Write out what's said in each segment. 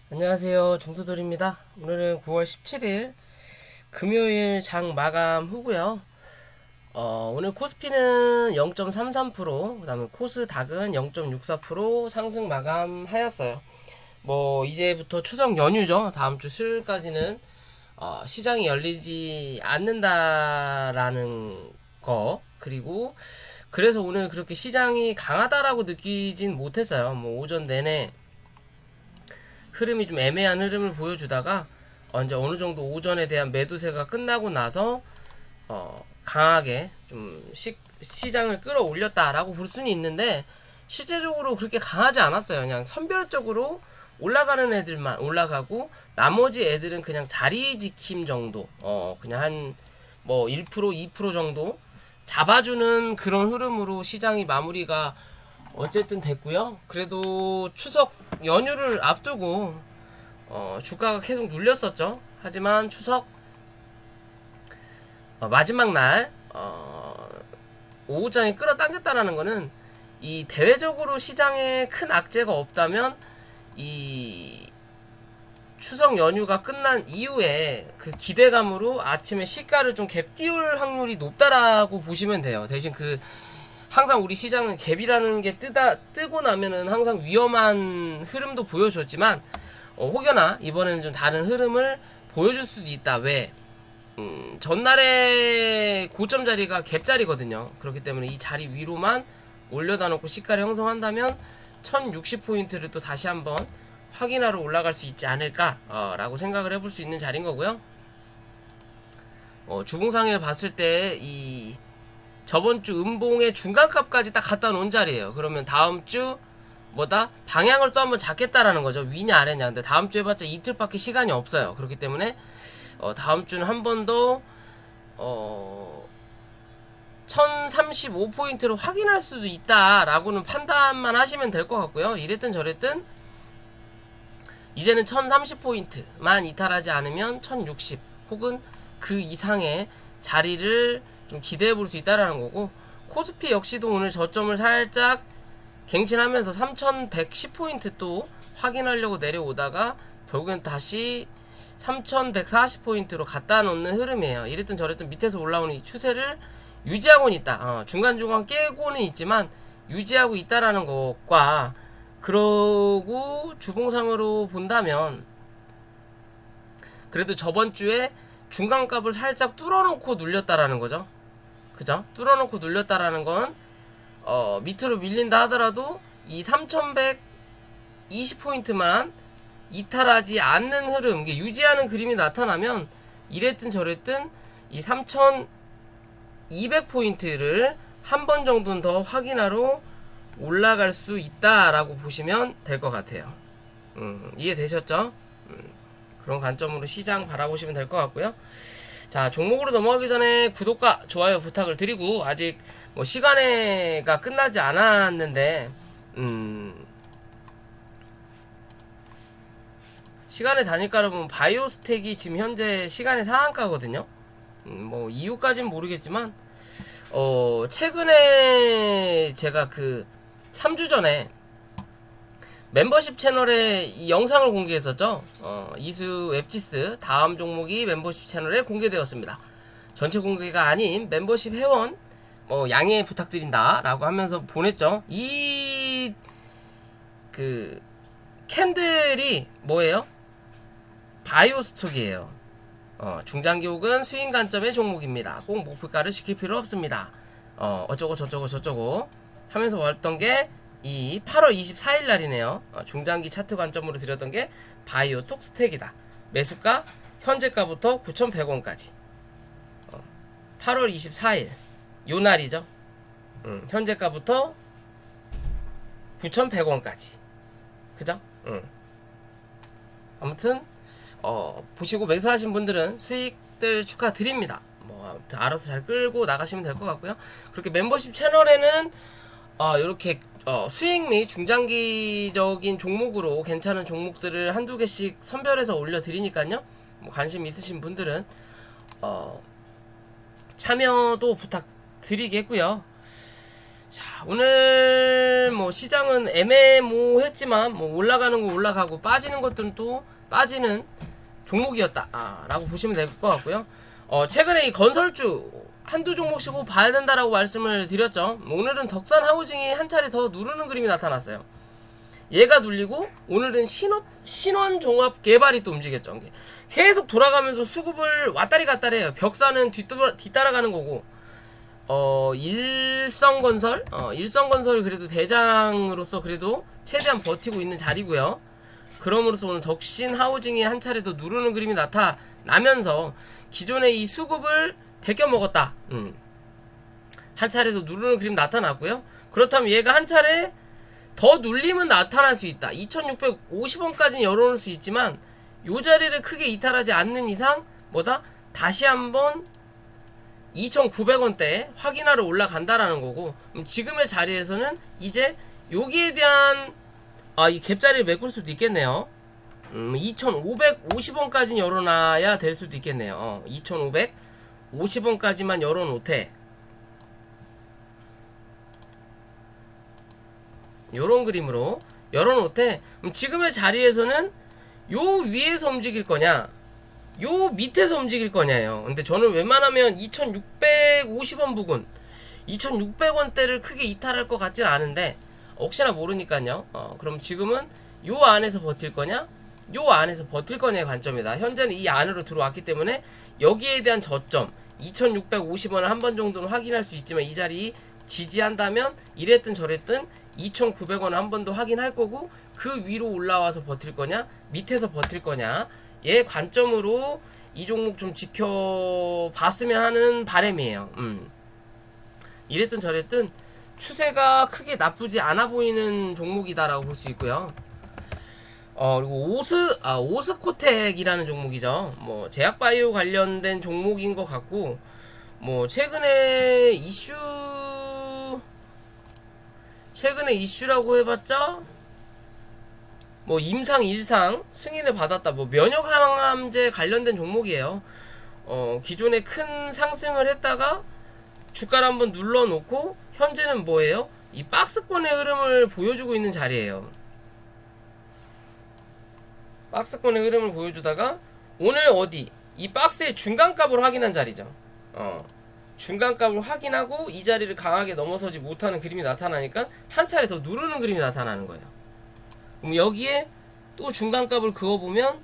안녕하세요. 중수돌입니다. 오늘은 9월 17일 금요일 장 마감 후고요. 오늘 코스피는 0.33%, 그다음에 코스닥은 0.64% 상승 마감하였어요. 뭐 이제부터 추석 연휴죠. 다음 주 수요일까지는 시장이 열리지 않는다라는 거, 그리고 그래서 오늘 그렇게 시장이 강하다라고 느끼진 못했어요. 뭐 오전 내내 흐름이 좀 애매한 흐름을 보여주다가 이제 어느 정도 오전에 대한 매도세가 끝나고 나서 강하게 좀 시장을 끌어올렸다라고 볼 수는 있는데, 실제적으로 그렇게 강하지 않았어요. 그냥 선별적으로 올라가는 애들만 올라가고 나머지 애들은 그냥 자리 지킴 정도, 그냥 한 뭐 1% 2% 정도 잡아주는 그런 흐름으로 시장이 마무리가 어쨌든 됐고요. 그래도 추석 연휴를 앞두고 주가가 계속 눌렸었죠. 하지만 추석 마지막 날 오후장에 끌어당겼다라는 거는, 이 대외적으로 시장에 큰 악재가 없다면 이 추석 연휴가 끝난 이후에 그 기대감으로 아침에 시가를 좀 갭 띄울 확률이 높다라고 보시면 돼요. 대신 항상 우리 시장은 갭이라는 게 뜨고 나면은 항상 위험한 흐름도 보여줬지만, 혹여나 이번에는 좀 다른 흐름을 보여줄 수도 있다. 왜? 전날에 고점 자리가 갭 자리거든요. 그렇기 때문에 이 자리 위로만 올려다 놓고 시가를 형성한다면 1060포인트를 또 다시 한번 확인하러 올라갈 수 있지 않을까 라고 생각을 해볼 수 있는 자리인 거고요. 주봉상에 봤을 때 이 저번 주 음봉의 중간값까지 딱 갖다 놓은 자리예요. 그러면 다음 주 방향을 또 한번 잡겠다라는 거죠. 위냐 아래냐. 근데 다음 주 해봤자 이틀밖에 시간이 없어요. 그렇기 때문에 다음 주는 한 번 더 1035포인트로 확인할 수도 있다라고는 판단만 하시면 될 것 같고요. 이랬든 저랬든 이제는 1030포인트만 이탈하지 않으면 1060 혹은 그 이상의 자리를 좀 기대해 볼 수 있다라는 거고, 코스피 역시도 오늘 저점을 살짝 갱신하면서 3110포인트 또 확인하려고 내려오다가 결국엔 다시 3140포인트로 갖다 놓는 흐름이에요. 이랬든 저랬든 밑에서 올라오는 이 추세를 유지하고는 있다. 중간중간 깨고는 있지만 유지하고 있다라는 것과, 그러고 주봉상으로 본다면 그래도 저번 주에 중간값을 살짝 뚫어놓고 눌렸다라는 거죠. 그죠? 뚫어놓고 눌렸다라는 건 밑으로 밀린다 하더라도 이 3120포인트만 이탈하지 않는 흐름, 이게 유지하는 그림이 나타나면 이랬든 저랬든 이 3200포인트를 한 번 정도는 더 확인하러 올라갈 수 있다라고 보시면 될 것 같아요. 이해되셨죠? 그런 관점으로 시장 바라보시면 될 것 같고요. 자, 종목으로 넘어가기 전에 구독과 좋아요 부탁을 드리고, 아직 뭐 시간회가 끝나지 않았는데 시간의 단일가로 보면 바이오스텍이 지금 현재 시간의 상한가거든요. 뭐 이유까지는 모르겠지만 최근에 제가 3주 전에 멤버십 채널에 이 영상을 공개했었죠. 이수 웹지스 다음 종목이 멤버십 채널에 공개되었습니다. 전체 공개가 아닌 멤버십 회원 양해 부탁드린다 라고 하면서 보냈죠. 이 캔들이 뭐예요? 바이오스톡이에요. 중장기 혹은 수익 관점의 종목입니다. 꼭 목표가를 시킬 필요 없습니다. 어쩌고 저쩌고 하면서 왔던 게 이 8월 24일 날이네요. 중장기 차트 관점으로 드렸던 게 바이오톡 스택이다. 매수가 현재가부터 9,100원까지. 8월 24일 요 날이죠. 현재가부터 9,100원까지. 그죠? 아무튼 보시고 매수하신 분들은 수익들 축하드립니다. 뭐 아무튼 알아서 잘 끌고 나가시면 될 것 같고요. 그렇게 멤버십 채널에는 이렇게 수익 및 중장기적인 종목으로 괜찮은 종목들을 한두 개씩 선별해서 올려드리니까요. 뭐 관심 있으신 분들은 참여도 부탁드리겠고요. 자, 오늘 뭐 시장은 애매모호했지만 뭐 올라가는 거 올라가고 빠지는 것들은 또 빠지는 종목이었다 라고 보시면 될 것 같고요. 최근에 이 건설주 한두 종목씩 봐야 된다라고 말씀을 드렸죠. 오늘은 덕산 하우징이 한 차례 더 누르는 그림이 나타났어요. 얘가 눌리고 오늘은 신원종합 개발이 또 움직였죠. 계속 돌아가면서 수급을 왔다리 갔다리 해요. 벽사는 뒤따라가는 거고, 일성건설이 그래도 대장으로서 그래도 최대한 버티고 있는 자리고요. 그럼으로써 오늘 덕신 하우징이 한 차례 더 누르는 그림이 나타나면서 기존의 이 수급을 베껴 먹었다. 한 차례 더 누르는 그림 나타났고요. 그렇다면 얘가 한 차례 더 눌림은 나타날 수 있다. 2650원까지는 열어놓을 수 있지만 요 자리를 크게 이탈하지 않는 이상 뭐다? 다시 한번 2900원대 확인하러 올라간다라는 거고, 지금의 자리에서는 이제 여기에 대한 이 갭자리를 메꿀 수도 있겠네요. 2550원까지 열어놔야 될 수도 있겠네요. 2550원까지만 열어놓되 요런 그림으로 열어놓되, 지금의 자리에서는 요 위에서 움직일 거냐 요 밑에서 움직일 거냐요. 근데 저는 웬만하면 2650원 부근 2600원대를 크게 이탈할 것 같진 않은데 혹시나 모르니까요. 그럼 지금은 요 안에서 버틸 거냐 요 안에서 버틸 거냐의 관점이다. 현재는 이 안으로 들어왔기 때문에 여기에 대한 저점 2650원을 한 번 정도는 확인할 수 있지만 이 자리 지지한다면 이랬든 저랬든 2900원을 한 번 더 확인할 거고, 그 위로 올라와서 버틸 거냐 밑에서 버틸 거냐 얘 관점으로 이 종목 좀 지켜봤으면 하는 바람이에요. 이랬든 저랬든 추세가 크게 나쁘지 않아 보이는 종목이다라고 볼 수 있고요. 그리고 오스코텍이라는 종목이죠. 뭐 제약바이오 관련된 종목인 것 같고, 뭐 최근에 이슈라고 해봤자 뭐 임상 일상 승인을 받았다, 뭐 면역항암제 관련된 종목이에요. 기존에 큰 상승을 했다가 주가를 한번 눌러놓고 현재는 뭐예요? 이 박스권의 흐름을 보여주고 있는 자리예요. 박스권의 흐름을 보여주다가 오늘 어디 이 박스의 중간값을 확인한 자리죠. 중간값을 확인하고 이 자리를 강하게 넘어서지 못하는 그림이 나타나니까 한 차례 더 누르는 그림이 나타나는 거예요. 그럼 여기에 또 중간값을 그어보면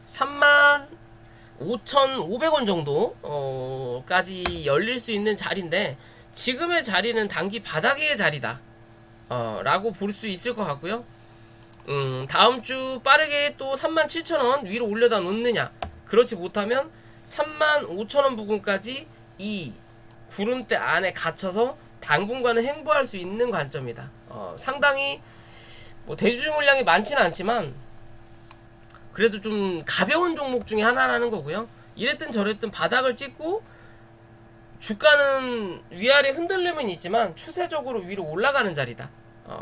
35,500원 정도까지 열릴 수 있는 자리인데, 지금의 자리는 단기 바닥의 자리다 라고 볼 수 있을 것 같고요. 다음주 빠르게 또 37,000원 위로 올려다 놓느냐, 그렇지 못하면 35,000원 부근까지 이 구름대 안에 갇혀서 당분간은 행보할 수 있는 관점이다. 상당히 뭐 대주주 물량이 많지는 않지만 그래도 좀 가벼운 종목 중에 하나라는 거고요. 이랬든 저랬든 바닥을 찍고 주가는 위아래 흔들림은 있지만 추세적으로 위로 올라가는 자리다.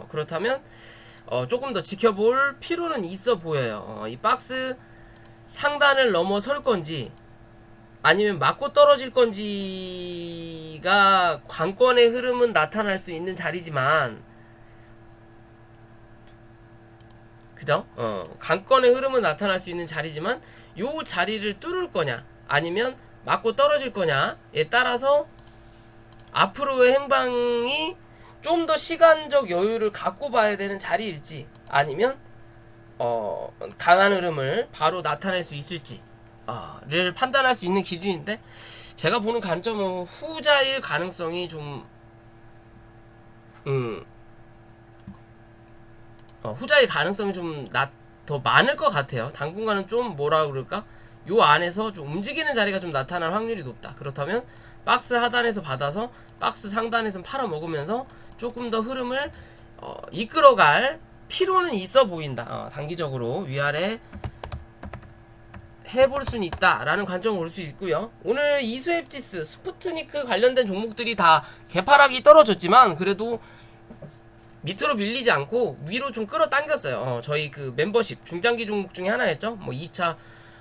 그렇다면 조금 더 지켜볼 필요는 있어 보여요. 이 박스 상단을 넘어설 건지 아니면 맞고 떨어질 건지가 관건의 흐름은 나타날 수 있는 자리지만, 그죠? 관건의 흐름은 나타날 수 있는 자리지만 요 자리를 뚫을 거냐 아니면 맞고 떨어질 거냐에 따라서 앞으로의 행방이 좀 더 시간적 여유를 갖고 봐야 되는 자리일지, 아니면 강한 흐름을 바로 나타낼 수 있을지를 판단할 수 있는 기준인데, 제가 보는 관점은 후자일 가능성이 좀 후자의 가능성이 좀 더 많을 것 같아요. 당분간은 좀 뭐라 그럴까? 요 안에서 좀 움직이는 자리가 좀 나타날 확률이 높다. 그렇다면 박스 하단에서 받아서 박스 상단에서 팔아먹으면서 조금 더 흐름을 이끌어갈 필요는 있어 보인다. 단기적으로 위아래 해볼 수는 있다 라는 관점을 볼 수 있고요. 오늘 이수앱지스, 스푸트니크 관련된 종목들이 다 개파락이 떨어졌지만 그래도 밑으로 밀리지 않고 위로 좀 끌어당겼어요. 저희 그 멤버십 중장기 종목 중에 하나였죠. 뭐 2차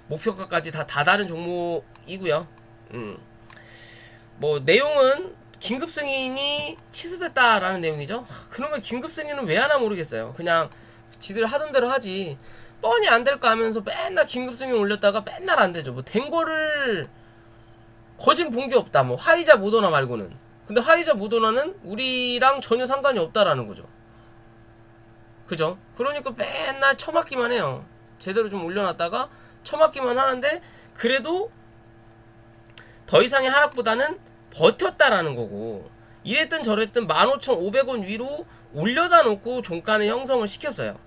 목표가까지 다 다른 종목이고요. 뭐 내용은 긴급 승인이 취소됐다라는 내용이죠. 그러면 긴급 승인은 왜 하나 모르겠어요. 그냥 지들 하던 대로 하지. 뻔히 안 될 거 하면서 맨날 긴급 승인 올렸다가 맨날 안 되죠. 뭐 된 거를 거진 본 게 없다. 뭐 화이자 모더나 말고는. 근데 화이자 모더나는 우리랑 전혀 상관이 없다라는 거죠. 그죠? 그러니까 맨날 처맞기만 해요. 제대로 좀 올려놨다가 처맞기만 하는데 그래도 더 이상의 하락보다는 버텼다라는 거고, 이랬든 저랬든 15,500원 위로 올려다 놓고 종가는 형성을 시켰어요.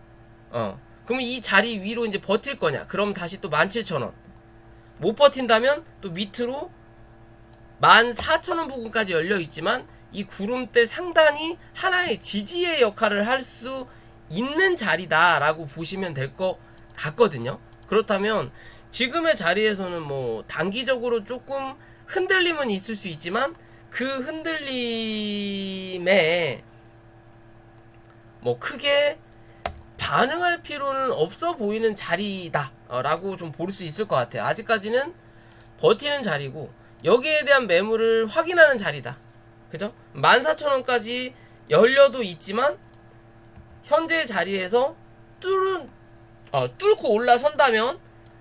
그러면 이 자리 위로 이제 버틸 거냐? 그럼 다시 또 17,000원. 못 버틴다면 또 밑으로 14,000원 부근까지 열려 있지만 이 구름대 상단이 하나의 지지의 역할을 할 수 있는 자리다라고 보시면 될 것 같거든요. 그렇다면 지금의 자리에서는 뭐 단기적으로 조금 흔들림은 있을 수 있지만 그 흔들림에 뭐 크게 반응할 필요는 없어 보이는 자리다 라고 좀 볼 수 있을 것 같아요. 아직까지는 버티는 자리고 여기에 대한 매물을 확인하는 자리다. 그죠? 14,000원까지 열려도 있지만 현재 자리에서 뚫고 올라선다면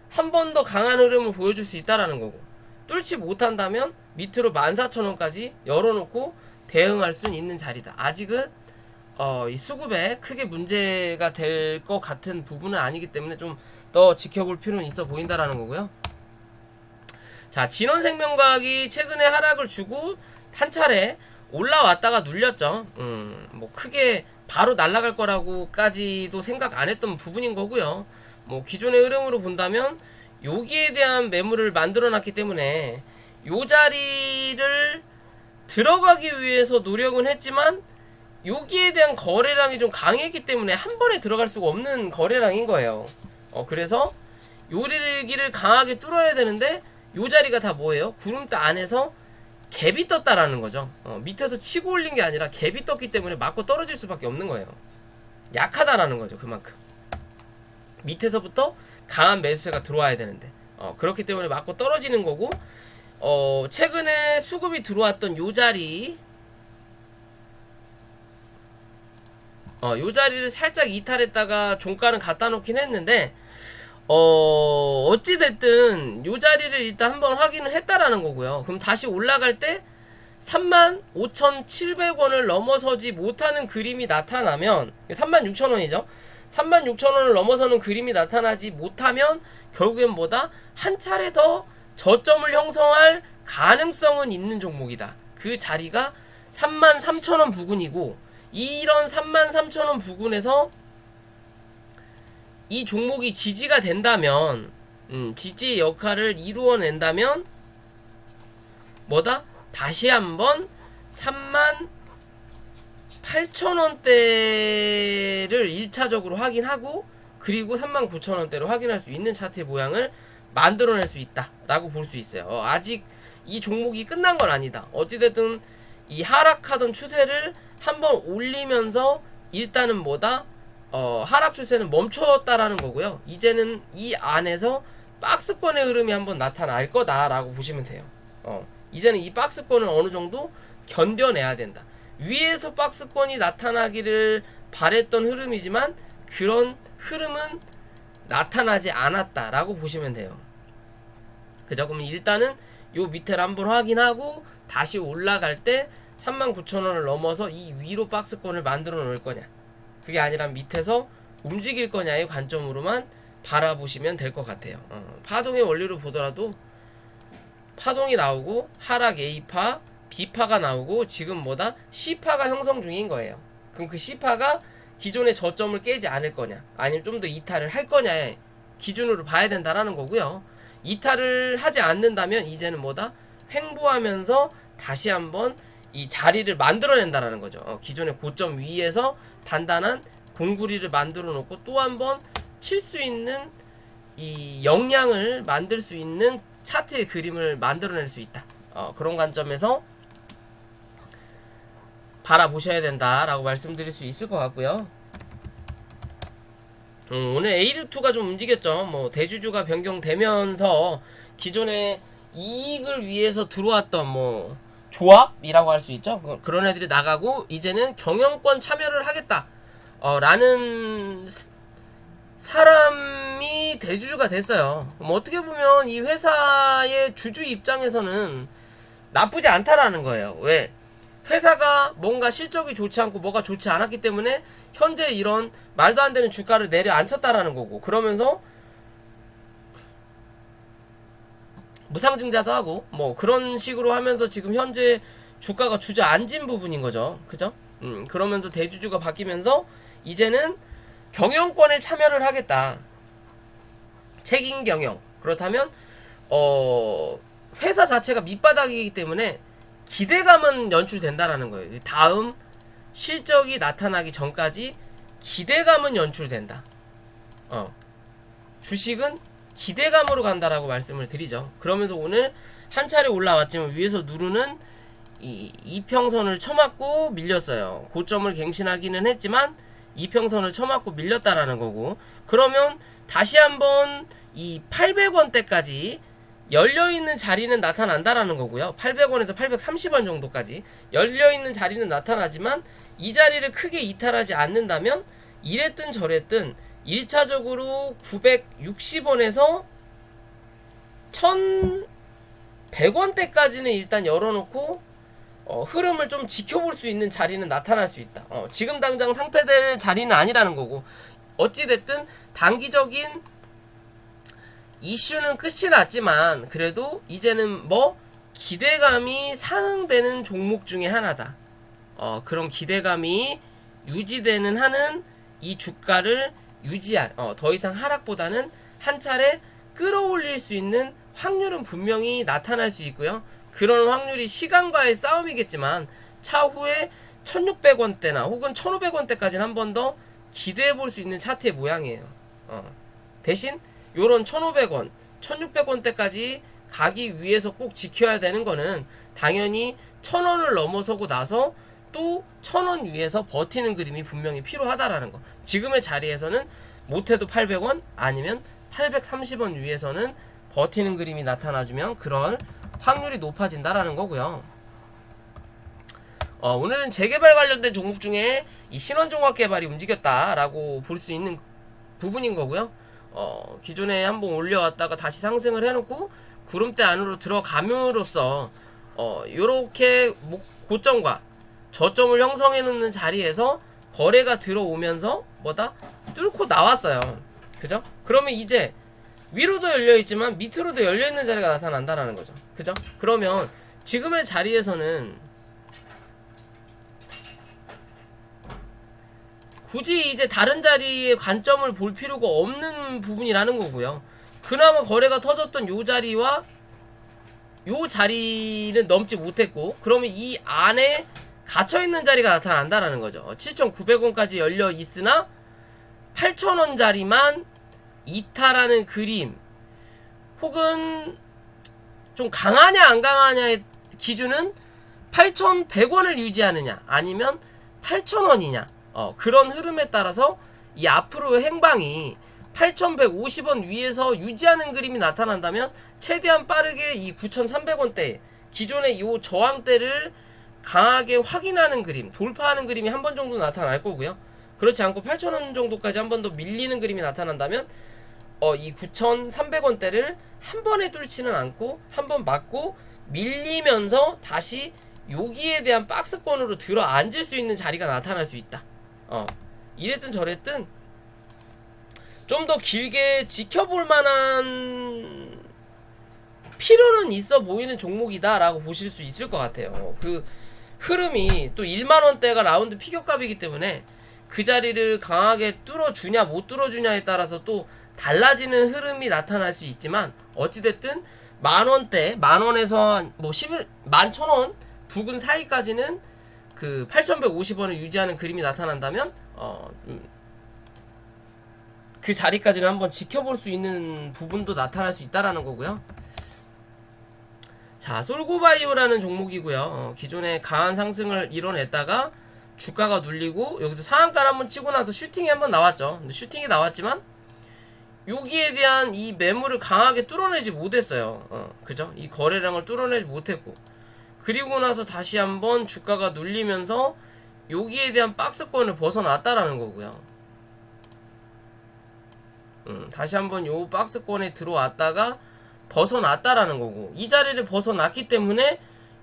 한 번 더 강한 흐름을 보여줄 수 있다라는 거고, 뚫지 못한다면 밑으로 14,000원까지 열어놓고 대응할 수 있는 자리다. 아직은 이 수급에 크게 문제가 될 것 같은 부분은 아니기 때문에 좀 더 지켜볼 필요는 있어 보인다라는 거고요. 자, 진원생명과학이 최근에 하락을 주고 한 차례 올라왔다가 눌렸죠. 뭐 크게 바로 날아갈 거라고까지도 생각 안 했던 부분인 거고요. 뭐 기존의 흐름으로 본다면 여기에 대한 매물을 만들어 놨기 때문에 요 자리를 들어가기 위해서 노력은 했지만 여기에 대한 거래량이 좀 강했기 때문에 한 번에 들어갈 수가 없는 거래량인 거예요. 그래서 요리를 강하게 뚫어야 되는데 요 자리가 다 뭐예요? 구름대 안에서 갭이 떴다라는 거죠. 밑에서 치고 올린 게 아니라 갭이 떴기 때문에 맞고 떨어질 수밖에 없는 거예요. 약하다라는 거죠. 그만큼 밑에서부터 강한 매수세가 들어와야 되는데 그렇기 때문에 맞고 떨어지는 거고, 최근에 수급이 들어왔던 요 자리, 요 자리를 살짝 이탈했다가 종가는 갖다 놓긴 했는데 어찌됐든 요 자리를 일단 한번 확인을 했다라는 거고요. 그럼 다시 올라갈 때 35,700원을 넘어서지 못하는 그림이 나타나면 36,000원이죠. 36,000원을 넘어서는 그림이 나타나지 못하면 결국엔 뭐다? 한 차례 더 저점을 형성할 가능성은 있는 종목이다. 그 자리가 33,000원 부근이고, 이런 33,000원 부근에서 이 종목이 지지가 된다면, 지지의 역할을 이루어낸다면 뭐다? 다시 한번 38,000원대를 1차적으로 확인하고 그리고 39,000원대로 확인할 수 있는 차트의 모양을 만들어낼 수 있다 라고 볼 수 있어요. 아직 이 종목이 끝난 건 아니다. 어찌됐든 이 하락하던 추세를 한번 올리면서 일단은 뭐다? 하락 추세는 멈췄다라는 거고요. 이제는 이 안에서 박스권의 흐름이 한번 나타날 거다라고 보시면 돼요. 이제는 이 박스권을 어느 정도 견뎌내야 된다. 위에서 박스권이 나타나기를 바랬던 흐름이지만 그런 흐름은 나타나지 않았다라고 보시면 돼요. 그죠? 그럼 일단은 요 밑에를 한번 확인하고 다시 올라갈 때 39,000원을 넘어서 이 위로 박스권을 만들어 놓을 거냐, 그게 아니라 밑에서 움직일 거냐의 관점으로만 바라보시면 될 것 같아요. 파동의 원리로 보더라도 파동이 나오고 하락 A파, B파가 나오고 지금 뭐다? C파가 형성 중인 거예요. 그럼 그 C파가 기존의 저점을 깨지 않을 거냐, 아니면 좀 더 이탈을 할 거냐의 기준으로 봐야 된다라는 거고요. 이탈을 하지 않는다면 이제는 뭐다? 횡보하면서 다시 한번 이 자리를 만들어낸다라는 거죠. 기존의 고점 위에서 단단한 공구리를 만들어 놓고 또 한번 칠 수 있는 이 역량을 만들 수 있는 차트의 그림을 만들어낼 수 있다. 그런 관점에서 바라보셔야 된다라고 말씀드릴 수 있을 것 같고요. 오늘 A 루트가 좀 움직였죠. 뭐 대주주가 변경되면서 기존에 이익을 위해서 들어왔던 뭐 조합이라고 할 수 있죠. 그런 애들이 나가고 이제는 경영권 참여를 하겠다. 라는 사람이 대주주가 됐어요. 뭐 어떻게 보면 이 회사의 주주 입장에서는 나쁘지 않다라는 거예요. 왜? 회사가 뭔가 실적이 좋지 않고 뭐가 좋지 않았기 때문에 현재 이런 말도 안 되는 주가를 내려앉혔다라는 거고, 그러면서 무상증자도 하고 뭐 그런 식으로 하면서 지금 현재 주가가 주저앉은 부분인 거죠. 그죠? 그러면서 대주주가 바뀌면서 이제는 경영권에 참여를 하겠다. 책임 경영. 그렇다면 회사 자체가 밑바닥이기 때문에 기대감은 연출된다라는 거예요. 다음 실적이 나타나기 전까지 기대감은 연출된다. 주식은 기대감으로 간다라고 말씀을 드리죠. 그러면서 오늘 한 차례 올라왔지만 위에서 누르는 이 이평선을 쳐맞고 밀렸어요. 고점을 갱신하기는 했지만 이평선을 쳐맞고 밀렸다라는 거고, 그러면 다시 한번 이 800원대까지 열려있는 자리는 나타난다라는 거고요. 800원에서 830원 정도까지 열려있는 자리는 나타나지만 이 자리를 크게 이탈하지 않는다면 이랬든 저랬든 1차적으로 960원에서 1100원대까지는 일단 열어놓고 흐름을 좀 지켜볼 수 있는 자리는 나타날 수 있다. 지금 당장 상패될 자리는 아니라는 거고, 어찌됐든 단기적인 이슈는 끝이 났지만 그래도 이제는 뭐 기대감이 상응되는 종목 중에 하나다. 그런 기대감이 유지되는 한은 이 주가를 유지할, 더 이상 하락보다는 한 차례 끌어올릴 수 있는 확률은 분명히 나타날 수 있고요. 그런 확률이 시간과의 싸움이겠지만 차후에 1600원대나 혹은 1500원대까지는 한 번 더 기대해 볼 수 있는 차트의 모양이에요. 대신 요런 1500원, 1600원대까지 가기 위해서 꼭 지켜야 되는 거는 당연히 1000원을 넘어서고 나서 또 1000원 위에서 버티는 그림이 분명히 필요하다라는 거. 지금의 자리에서는 못해도 800원 아니면 830원 위에서는 버티는 그림이 나타나주면 그런 확률이 높아진다라는 거고요. 오늘은 재개발 관련된 종목 중에 이 신원종합개발이 움직였다라고 볼 수 있는 부분인 거고요. 기존에 한번 올려왔다가 다시 상승을 해놓고 구름대 안으로 들어감으로써 요렇게 고점과 저점을 형성해 놓는 자리에서 거래가 들어오면서 뭐다? 뚫고 나왔어요. 그죠? 그러면 이제 위로도 열려있지만 밑으로도 열려있는 자리가 나타난다라는 거죠. 그죠? 그러면 지금의 자리에서는 굳이 이제 다른 자리에 관점을 볼 필요가 없는 부분이라는 거고요. 그나마 거래가 터졌던 요 자리와 요 자리는 넘지 못했고, 그러면 이 안에 갇혀있는 자리가 나타난다라는 거죠. 7,900원까지 열려 있으나 8,000원 자리만 이탈하는 그림, 혹은 좀 강하냐 안 강하냐의 기준은 8,100원을 유지하느냐 아니면 8,000원이냐, 그런 흐름에 따라서 이 앞으로의 행방이 8,150원 위에서 유지하는 그림이 나타난다면 최대한 빠르게 이 9,300원대 기존의 이 저항대를 강하게 확인하는 그림, 돌파하는 그림이 한 번 정도 나타날 거고요. 그렇지 않고 8,000원 정도까지 한 번 더 밀리는 그림이 나타난다면 이 9,300원대를 한 번에 뚫지는 않고 한 번 맞고 밀리면서 다시 여기에 대한 박스권으로 들어 앉을 수 있는 자리가 나타날 수 있다. 이랬든 저랬든 좀 더 길게 지켜볼 만한 필요는 있어 보이는 종목이다 라고 보실 수 있을 것 같아요. 그 흐름이 또 1만원대가 라운드 피겨값이기 때문에 그 자리를 강하게 뚫어주냐 못 뚫어주냐에 따라서 또 달라지는 흐름이 나타날 수 있지만, 어찌됐든 만원대, 만원에서 뭐 11,000원 부근 사이까지는 그 8,150원을 유지하는 그림이 나타난다면 그 자리까지는 한번 지켜볼 수 있는 부분도 나타날 수 있다라는 거고요. 자, 솔고바이오라는 종목이고요. 기존에 강한 상승을 이뤄냈다가 주가가 눌리고 여기서 상한가를 한번 치고 나서 슈팅이 한번 나왔죠. 근데 슈팅이 나왔지만 여기에 대한 이 매물을 강하게 뚫어내지 못했어요. 그죠? 이 거래량을 뚫어내지 못했고, 그리고 나서 다시 한번 주가가 눌리면서 여기에 대한 박스권을 벗어났다라는 거고요. 다시 한번 요 박스권에 들어왔다가 벗어났다라는 거고, 이 자리를 벗어났기 때문에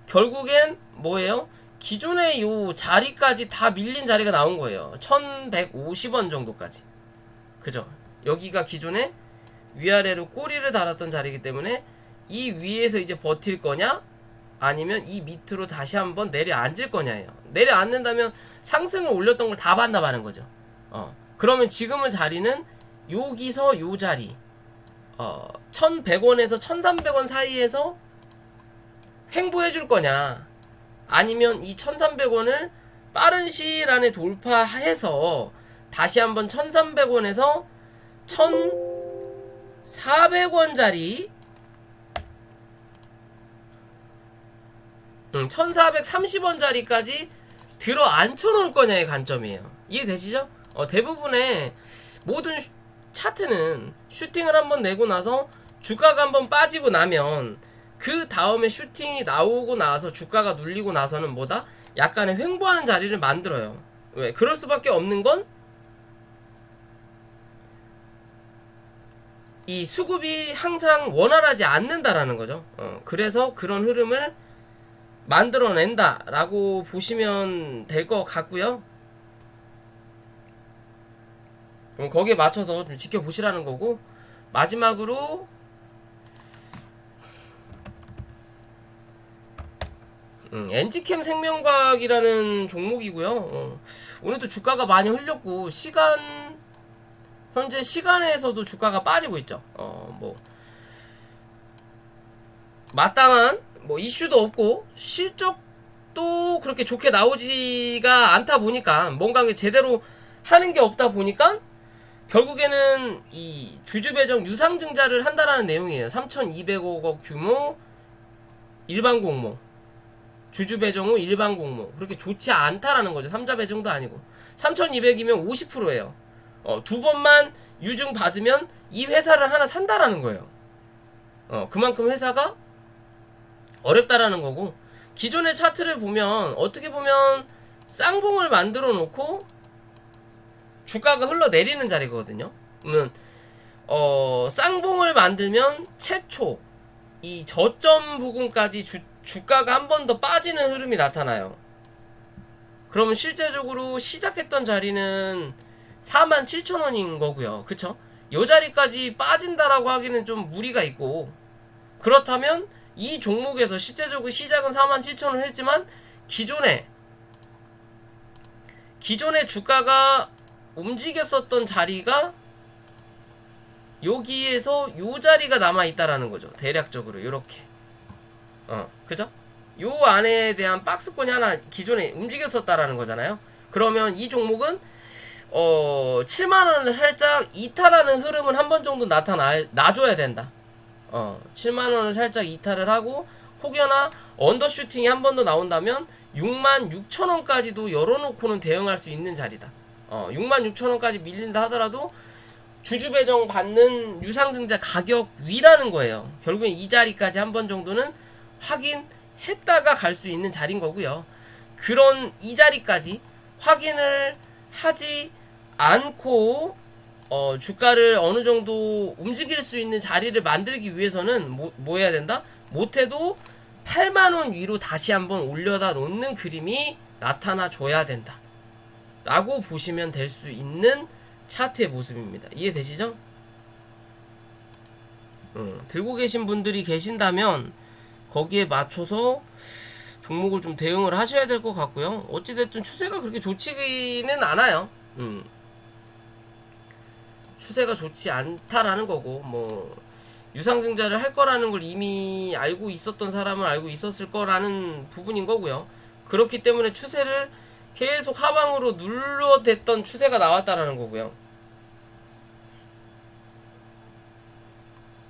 결국엔 뭐예요? 기존의 요 자리까지 다 밀린 자리가 나온 거예요. 1150원 정도까지. 그죠? 여기가 기존에 위아래로 꼬리를 달았던 자리이기 때문에 이 위에서 이제 버틸 거냐, 아니면 이 밑으로 다시 한번 내려앉을 거냐예요. 내려앉는다면 상승을 올렸던 걸 다 반납하는 거죠. 그러면 지금의 자리는 여기서 요 자리 1100원에서 1300원 사이에서 횡보해 줄 거냐, 아니면 이 1300원을 빠른 시일 안에 돌파해서 다시 한번 1300원에서 1400원짜리 1430원짜리까지 들어 앉혀 놓을 거냐의 관점이에요. 이해되시죠? 대부분의 모든 차트는 슈팅을 한번 내고 나서 주가가 한번 빠지고 나면 그 다음에 슈팅이 나오고 나서 주가가 눌리고 나서는 뭐다? 약간의 횡보하는 자리를 만들어요. 왜? 그럴 수밖에 없는 건 이 수급이 항상 원활하지 않는다라는 거죠. 그래서 그런 흐름을 만들어낸다라고 보시면 될 것 같고요. 그럼 거기에 맞춰서 좀 지켜보시라는 거고, 마지막으로 엔지캠 생명과학이라는 종목이고요. 오늘도 주가가 많이 흘렸고, 현재 시간에서도 주가가 빠지고 있죠. 뭐 마땅한 뭐 이슈도 없고 실적도 그렇게 좋게 나오지가 않다 보니까, 뭔가 제대로 하는 게 없다 보니까 결국에는 이 주주배정 유상증자를 한다라는 내용이에요. 3200억 규모 일반 공모, 주주배정 후 일반 공모, 그렇게 좋지 않다라는 거죠. 3자 배정도 아니고 3200이면 50%예요. 두 번만 유증 받으면 이 회사를 하나 산다라는 거예요. 그만큼 회사가 어렵다라는 거고, 기존의 차트를 보면 어떻게 보면 쌍봉을 만들어 놓고 주가가 흘러내리는 자리거든요. 그러면 쌍봉을 만들면 최초 이 저점 부분까지 주가가 한 번 더 빠지는 흐름이 나타나요. 그러면 실제적으로 시작했던 자리는 47,000원인 거고요. 그쵸? 요 자리까지 빠진다라고 하기는 좀 무리가 있고, 그렇다면 이 종목에서 실제적으로 시작은 47,000원 했지만 기존에 주가가 움직였었던 자리가 여기에서 요 자리가 남아있다라는 거죠. 대략적으로 요렇게 그죠? 요 안에 대한 박스권이 하나 기존에 움직였었다라는 거잖아요. 그러면 이 종목은 7만원을 살짝 이탈하는 흐름은 한 번 정도 놔줘야 된다. 7만원을 살짝 이탈을 하고 혹여나 언더슈팅이 한 번 더 나온다면 66,000원까지도 열어놓고는 대응할 수 있는 자리다. 66,000원까지 밀린다 하더라도 주주배정 받는 유상증자 가격 위라는 거예요. 결국엔 이 자리까지 한 번 정도는 확인했다가 갈 수 있는 자리인 거고요. 그런 이 자리까지 확인을 하지 않고 주가를 어느 정도 움직일 수 있는 자리를 만들기 위해서는 뭐 해야 된다? 못해도 8만원 위로 다시 한번 올려다 놓는 그림이 나타나 줘야 된다 라고 보시면 될 수 있는 차트의 모습입니다. 이해되시죠? 들고 계신 분들이 계신다면 거기에 맞춰서 종목을 좀 대응을 하셔야 될 것 같고요. 어찌됐든 추세가 그렇게 좋지는 않아요. 추세가 좋지 않다라는 거고, 뭐 유상증자를 할 거라는 걸 이미 알고 있었던 사람은 알고 있었을 거라는 부분인 거고요. 그렇기 때문에 추세를 계속 하방으로 눌러댔던 추세가 나왔다라는 거고요.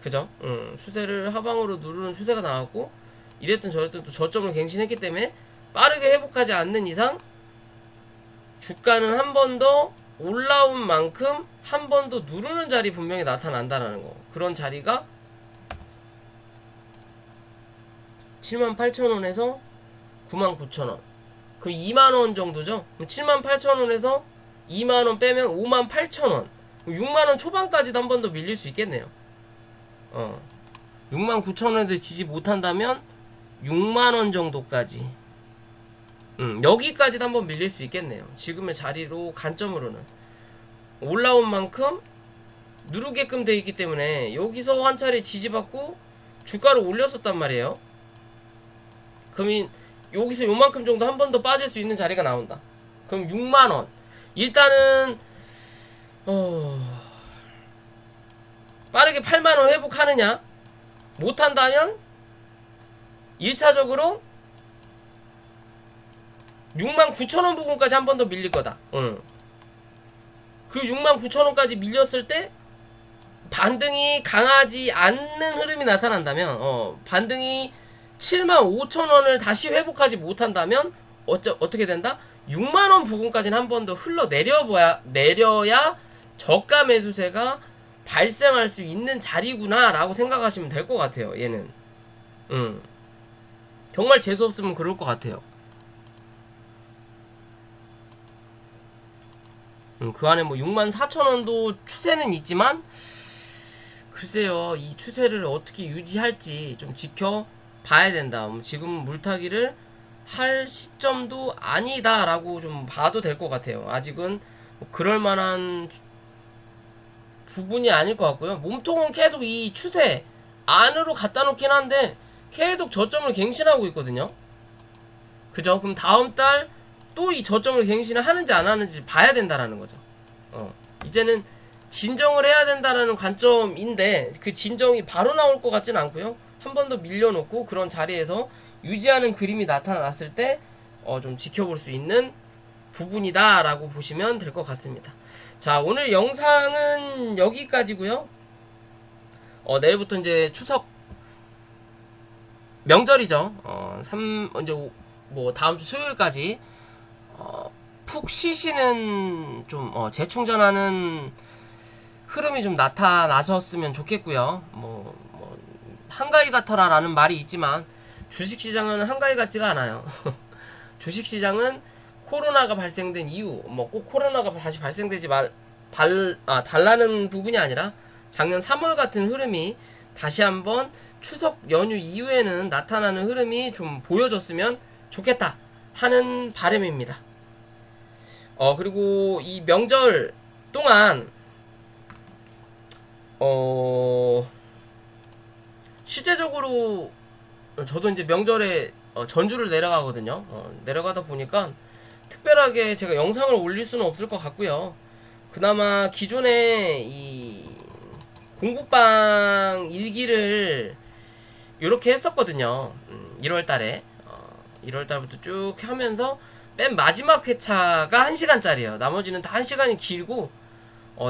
그죠? 추세를 하방으로 누르는 추세가 나왔고, 이랬든 저랬든 또 저점을 갱신했기 때문에 빠르게 회복하지 않는 이상 주가는 한 번 더 올라온 만큼 한 번 더 누르는 자리 분명히 나타난다라는 거. 그런 자리가 78,000원에서 99,000원. 그럼 2만원 정도죠? 그럼 78,000원에서 2만원 빼면 58,000원. 6만원 초반까지도 한 번 더 밀릴 수 있겠네요. 69,000원에도 지지 못한다면 6만원 정도까지. 여기까지도 한번 밀릴 수 있겠네요. 지금의 자리로 관점으로는. 올라온 만큼 누르게끔 되어 있기 때문에 여기서 한 차례 지지받고 주가를 올렸었단 말이에요. 그러면 여기서 요만큼 정도 한 번 더 빠질 수 있는 자리가 나온다. 그럼 6만원. 일단은 빠르게 8만원 회복하느냐? 못한다면 1차적으로 69,000원 부분까지 한 번 더 밀릴 거다. 그 69,000원까지 밀렸을 때 반등이 강하지 않는 흐름이 나타난다면 반등이 75,000원을 다시 회복하지 못한다면 어떻게 된다? 6만원 부분까지는 한 번 더 내려야 저가 매수세가 발생할 수 있는 자리구나 라고 생각하시면 될 것 같아요. 얘는 정말 재수없으면 그럴 것 같아요. 그 안에 뭐 64,000원도 추세는 있지만 글쎄요, 이 추세를 어떻게 유지할지 좀 지켜봐야 된다. 지금 물타기를 할 시점도 아니다 라고 좀 봐도 될 것 같아요. 아직은 뭐 그럴 만한 부분이 아닐 것 같고요. 몸통은 계속 이 추세 안으로 갖다 놓긴 한데 계속 저점을 갱신하고 있거든요. 그죠? 그럼 다음 달 또 이 저점을 갱신을 하는지 안 하는지 봐야 된다라는 거죠. 이제는 진정을 해야 된다라는 관점인데 그 진정이 바로 나올 것 같지는 않고요. 한 번 더 밀려놓고 그런 자리에서 유지하는 그림이 나타났을 때 좀 지켜볼 수 있는 부분이다 라고 보시면 될 것 같습니다. 자, 오늘 영상은 여기까지고요. 내일부터 이제 추석 명절이죠. 이제 뭐 다음 주 수요일까지 푹 쉬시는 좀 재충전하는 흐름이 좀 나타나셨으면 좋겠고요. 뭐 한가위 같아라라는 말이 있지만 주식시장은 한가위 같지가 않아요. 주식시장은 코로나가 발생된 이후 뭐 꼭 코로나가 다시 발생되지 달라는 부분이 아니라 작년 3월 같은 흐름이 다시 한번 추석 연휴 이후에는 나타나는 흐름이 좀 보여줬으면 좋겠다 하는 바람입니다. 그리고 이 명절 동안 실제적으로 저도 이제 명절에 전주를 내려가거든요. 내려가다 보니까 특별하게 제가 영상을 올릴 수는 없을 것 같고요. 그나마 기존에 이 공부방 일기를 이렇게 했었거든요. 1월달에 1월달부터 쭉 하면서 맨 마지막 회차가 1시간짜리예요. 나머지는 다 1시간이 길고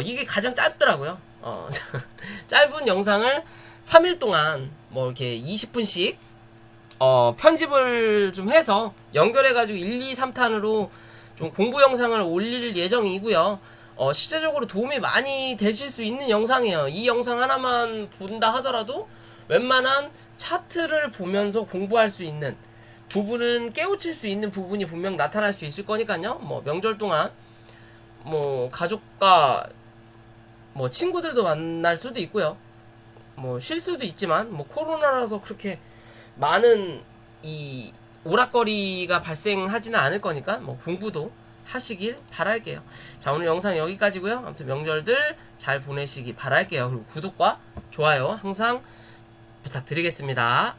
이게 가장 짧더라고요. 짧은 영상을 3일 동안 뭐 이렇게 20분씩 편집을 좀 해서 연결해가지고 1, 2, 3탄으로 좀 공부 영상을 올릴 예정이고요. 실제적으로 도움이 많이 되실 수 있는 영상이에요. 이 영상 하나만 본다 하더라도 웬만한 차트를 보면서 공부할 수 있는 부분은 깨우칠 수 있는 부분이 분명 나타날 수 있을 거니까요. 뭐 명절 동안 뭐 가족과 뭐 친구들도 만날 수도 있고요. 뭐 쉴 수도 있지만 뭐 코로나라서 그렇게 많은 이 오락거리가 발생하지는 않을 거니까 뭐 공부도 하시길 바랄게요. 자, 오늘 영상 여기까지고요. 아무튼 명절들 잘 보내시기 바랄게요. 그리고 구독과 좋아요 항상 부탁드리겠습니다.